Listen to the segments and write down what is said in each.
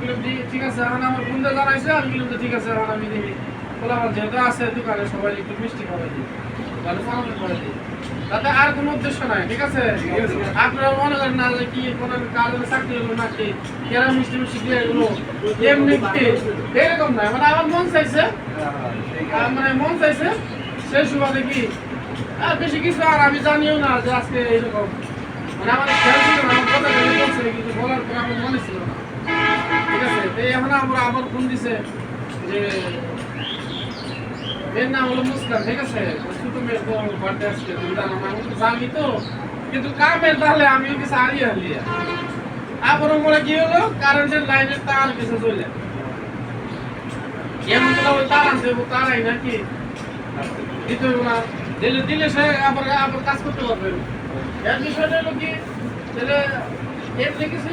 বললাম ঠিক আছে, এখন আমার বন্ধু জানাইছে, আমি বললাম যে ঠিক আছে, এখন আমি দেখি বলে আমার যেহেতু আছে দোকানে সবাই একটু মিষ্টি খাওয়াই দিই, তাহলে সালামি করে দিই, তাতে আর কোনো উদ্দেশ্য নাই। ঠিক আছে, আপনারা মনে করেন না যে কি কোনো কাজের চাকরি হলো নাকি কেরা মিষ্টি মিষ্টি দিয়ে এগুলো এমনি কি এরকম নয়, মানে আমার মন চাইছে, মানে মন চাইছে সেই সুবাদে কি আর বেশি কিছু আর আমি জানিও না যে আজকে এরকম, মানে আমার খেয়াল ছিল না, আমার কথা বলছে কিন্তু বলার পর আমার মনে ছিল না। ঠিক আছে, তো এখন আমরা আবার ফোন দিছে যে এর নাম হলো মুস্কান। ঠিক আছে, ছোট মেয়ের তো বার্থডে আজকে, তুমি জানো না, আমি তো জানি তো, কিন্তু কামের তাহলে আমি কিছু হারিয়ে হারিয়ে আবার মনে কি হলো কারেন্টের লাইনের তার কিছু চলে এমন তো ওই তার আনতে তারাই নাকি দিতে না, দিলে দিলে সে আবার আবার কাজ করতে পারবে। এর বিষয়টা হলো কি তাহলে এমনি কিছু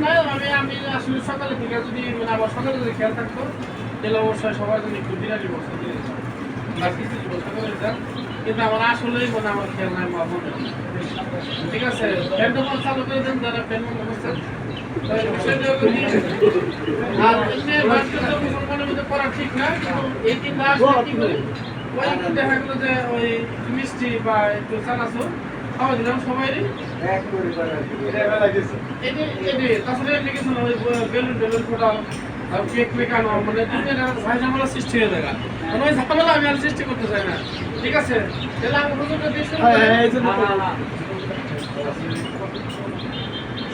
নাই, আমি আসলে সকালে থেকে যদি মানে আবার সকালে যদি খেয়াল থাকতো তাহলে অবশ্যই সবার জন্য একটু বিরাটি বস্তু দিয়ে দিতাম বা কিছু বস্তু করে দিতাম, কিন্তু আমার আসলেই মানে আমার খেয়াল নাই মা মনে। ঠিক আছে, ফ্যান যখন চালু করে দেন যারা ফ্যান বন্ধ করছেন, আর এমনি বাচ্চাদের মুসলমানের মধ্যে করা ঠিক না, এই তিন মাস কি করে ওই দেখা গেলো যে ওই মিষ্টি বা একটু চানাচুর খাওয়া দিলাম সবাই, তাছাড়া এমনি কিছু না, ওই বেলুন টেলুন ফোটাও কেক মেকানো, মানে ভাই ঝামেলা সৃষ্টি হয়ে যায়, মানে ওই ঝামেলা আমি আর সৃষ্টি করতে চাই না। ঠিক আছে, তাহলে আমি হুজুরকে দিয়ে শুরু করি।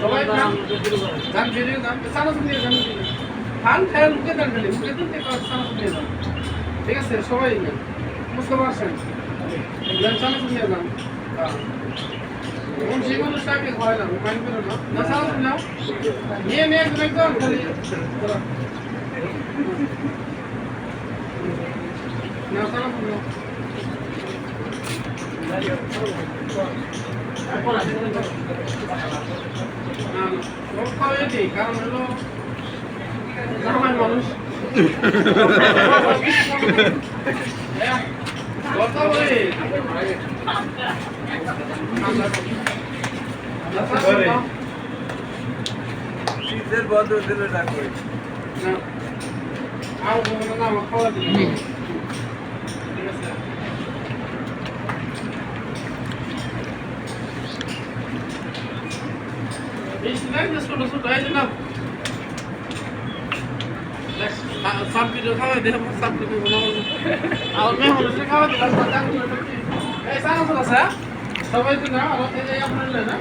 সবাই খান যান বেরিয়ে যান, চানাচুর নিয়ে যান, খান খায় মুখে দেন, খালি মুখে দিন চানাচুর নিয়ে যান। ঠিক আছে, সবাই বুঝতে পারছেন, চানাচুর নিয়ে যান। যে মানুষটাকে হয় না মাইন্ড করো না, না চানাচুর নাও নিয়ে নিয়ে একদম খালি না চানাচুর নাও। কারণ হলো জামাই মানুষ কথা বলে শীতের বন্ধ দিলে না করি আর না আমার খাওয়া দিল। ঠিক আছে, ছোট ছোট না সব কিছু খাওয়া দিয়ে সব কিছু আর মেহমান খাওয়া দিলাম সবাই তো না আপনার না